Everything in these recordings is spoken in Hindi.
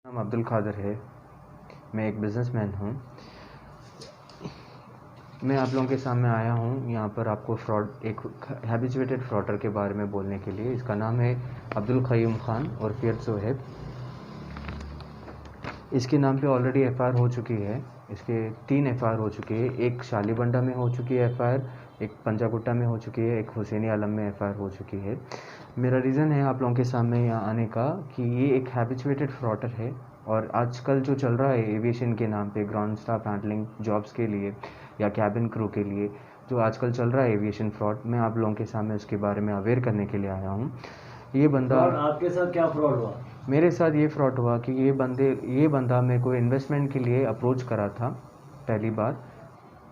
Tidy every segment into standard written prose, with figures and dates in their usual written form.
नाम अब्दुल क़ादिर है। मैं एक बिज़नेसमैन हूँ। मैं आप लोगों के सामने आया हूँ यहाँ पर आपको एक हैबिचुएटेड फ्रॉडर के बारे में बोलने के लिए। इसका नाम है अब्दुल क़य्यूम ख़ान और फिर सोहेब। इसके नाम पे ऑलरेडी एफआईआर हो चुकी है। इसके 3 एफआईआर हो चुकी है। एक शालीबंडा में हो चुकी है एफआईआर, एक पंजागुट्टा में हो चुकी है, एक हुसैनी आलम में एफआईआर हो चुकी है। मेरा रीज़न है आप लोगों के सामने यहाँ आने का कि ये एक हैबिचुएटेड फ्रॉडर है और आजकल जो चल रहा है एविएशन के नाम पे ग्राउंड स्टाफ हैंडलिंग जॉब्स के लिए या कैबिन क्रू के लिए जो आजकल चल रहा है एविएशन फ्रॉड, मैं आप लोगों के सामने उसके बारे में अवेयर करने के लिए आया हूँ। ये बंदा आपके साथ क्या फ्रॉड हुआ? मेरे साथ ये फ्रॉड हुआ कि ये बंदा मेरे को इन्वेस्टमेंट के लिए अप्रोच करा था। पहली बार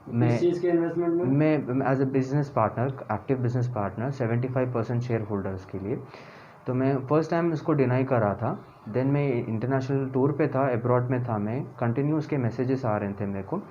किस चीज़ के इन्वेस्टमेंट में? मैं as a business partner, active business partner 75% shareholders के लिए। तो मैं फर्स्ट टाइम इसको डिनाई कर रहा था। देन मैं इंटरनेशनल टूर पे था, अब्रॉड में था। मैं कंटिन्यू उसके मैसेजेस आ रहे थे मेरे को।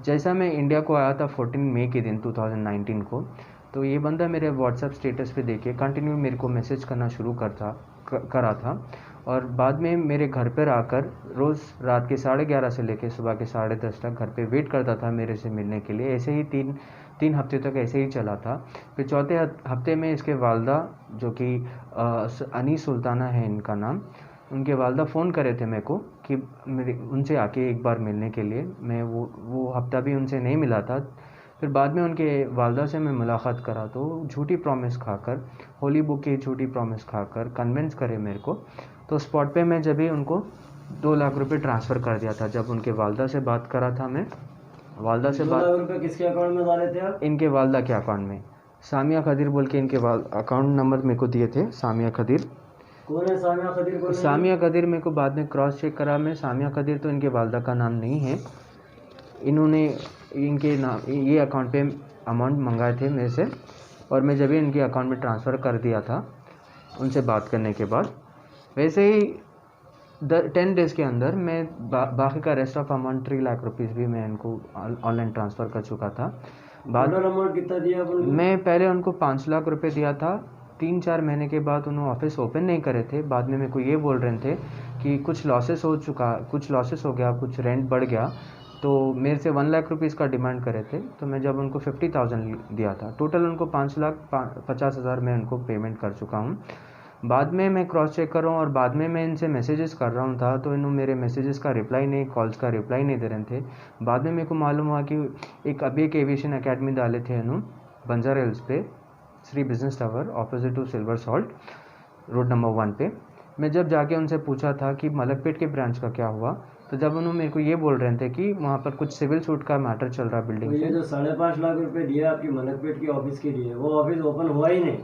जैसा मैं इंडिया को आया था 14 मई के दिन 2019 को, तो ये बंदा मेरे व्हाट्सएप स्टेटस पे देखे कंटिन्यू मेरे को मैसेज करना शुरू करा था और बाद में मेरे घर पर आकर रोज़ रात के 11:30 से लेकर सुबह के 10:30 तक घर पे वेट करता था मेरे से मिलने के लिए। ऐसे ही तीन हफ्ते तक ऐसे ही चला था। फिर चौथे हफ्ते में इसके वालदा, जो कि अनीस सुल्ताना है इनका नाम, उनके वालदा फ़ोन करे थे मेरे को कि मेरे उनसे आके एक बार मिलने के लिए। मैं वो हफ्ता भी उनसे नहीं मिला था। फिर बाद में उनके वालदा से मैं मुलाकात करा तो झूठी प्रॉमिस खाकर, होली बुक की झूठी प्रॉमिस खाकर कन्विंस करे मेरे को। तो स्पॉट पे मैं जब ही उनको 2 लाख रुपए ट्रांसफ़र कर दिया था। जब उनके वालदा से बात करा था मैं, वालदा से 2 लाख रुपए किसके अकाउंट में डाले थे आप? इनके वालदा के अकाउंट में। सामिया खदीर बोल के इनके अकाउंट नंबर मेरे को दिए थे। सामिया खदीर कौन है सामिया खदीर? कौन है? सामिया खदीर मेरे को बाद में क्रॉस चेक करा मैं, सामिया खदीर तो इनके वालदा का नाम नहीं है। इन्होंने इनके नाम ये अकाउंट पे अमाउंट मंगाए थे मेरे से और मैं जब ही इनके अकाउंट में ट्रांसफ़र कर दिया था उनसे बात करने के बाद। वैसे ही 10 डेज़ के अंदर मैं बाकी का rest of amount 3 lakh rupees भी मैं इनको ऑनलाइन ट्रांसफ़र कर चुका था। टोटल अमाउंट कितना दिया आपने? मैं पहले उनको 5 लाख रुपए दिया था। 3-4 महीने के बाद उन्होंने ऑफिस ओपन नहीं करे थे। बाद में मेरे को ये बोल रहे थे कि कुछ लॉसेस हो गया, कुछ रेंट बढ़ गया, तो मेरे से 1 लाख रुपीज़ का डिमांड करे थे। तो मैं जब उनको 50,000 दिया था, टोटल उनको 5,50,000 मैं उनको पेमेंट कर चुका हूँ। बाद में मैं क्रॉस चेक कर रहा हूँ और बाद में मैं इनसे मैसेजेस कर रहा हूँ था तो इन्होंने मेरे मैसेजेस का रिप्लाई नहीं, कॉल्स का रिप्लाई नहीं दे रहे थे। बाद में मेरे को मालूम हुआ कि एक एविएशन एकेडमी डाले थे इन्होंने बंजारा हिल्स पे, Shri Business Tower opposite to Silver Salt Road number 1 पे। मैं जब जाके उनसे पूछा था कि मलकपेट के ब्रांच का क्या हुआ, तो जब उन्होंने मेरे को ये बोल रहे थे कि वहाँ पर कुछ सिविल सूट का मैटर चल रहा बिल्डिंग तो से। ये जो 5.5 लाख रुपए दिया आपकी मलकपेट की ऑफिस के लिए, वो ऑफिस ओपन हुआ ही नहीं?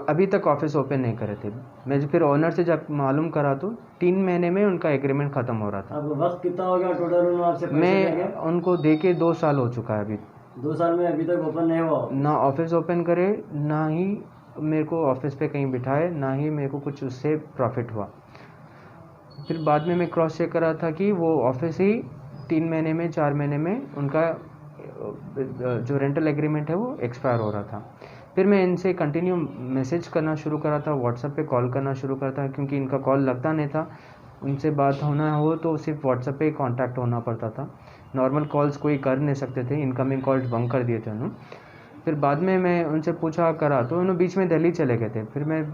अभी तक ऑफिस ओपन नहीं करे थे। मैं फिर ओनर से जब मालूम करा तो 3 महीने में उनका एग्रीमेंट ख़त्म हो रहा था। अब वक्त कितना हो गया टोटल उन्होंने आपसे पैसे लेके? मैं उनको देके 2 साल हो चुका है अभी। 2 साल में अभी तक ओपन नहीं हुआ? ना ऑफिस ओपन करे, ना ही मेरे को ऑफिस पे कहीं बिठाए, ना ही मेरे को कुछ उससे प्रॉफिट हुआ। फिर बाद में मैं क्रॉस चेक करा था कि वो ऑफिस ही 3 महीने में 4 महीने में उनका जो रेंटल एग्रीमेंट है वो एक्सपायर हो रहा था। फिर मैं इनसे कंटिन्यू मैसेज करना शुरू करा था, व्हाट्सएप पे कॉल करना शुरू करा था क्योंकि इनका कॉल लगता नहीं था। उनसे बात होना हो तो सिर्फ व्हाट्सएप पे कांटेक्ट होना पड़ता था। नॉर्मल कॉल्स कोई कर नहीं सकते थे, इनकमिंग कॉल्स बंद कर दिए थे उन्होंने। फिर बाद में मैं उनसे पूछा करा तो उन्होंने बीच में दिल्ली चले गए थे। फिर मैं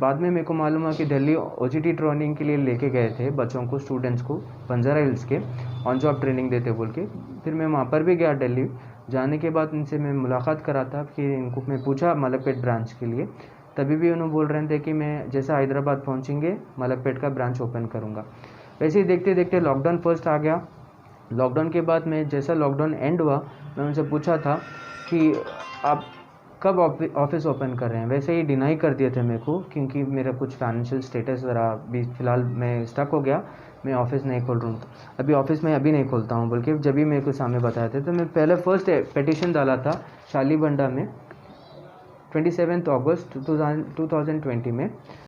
बाद में मेरे को मालूम हुआ कि दिल्ली ओजीटी ट्रेनिंग के लिए लेके गए थे बच्चों को, स्टूडेंट्स को, बंजारा हिल्स के ऑन जॉब ट्रेनिंग देते बोल के। फिर मैं वहाँ पर भी गया दिल्ली। जाने के बाद इनसे मैं मुलाकात करा था कि इनको मैं पूछा मलकपेट ब्रांच के लिए, तभी भी उन्होंने बोल रहे थे कि मैं जैसा हैदराबाद पहुँचेंगे मलकपेट का ब्रांच ओपन करूँगा। वैसे ही देखते देखते लॉकडाउन फर्स्ट आ गया। लॉकडाउन के बाद मैं जैसा लॉकडाउन एंड हुआ, मैं उनसे पूछा था कि आप कब ऑफिस ओपन कर रहे हैं। वैसे ही डिनाई कर दिए थे मेरे को क्योंकि मेरा कुछ फाइनेंशियल स्टेटस ज़रा भी फ़िलहाल मैं स्टक हो गया, मैं ऑफिस नहीं खोल रहा हूँ अभी, ऑफिस में अभी नहीं खोलता हूँ बोल के जब भी मेरे को सामने बताए थे। तो मैं पहले फर्स्ट पिटीशन डाला था शालीबंडा में 27 अगस्त 2020 में।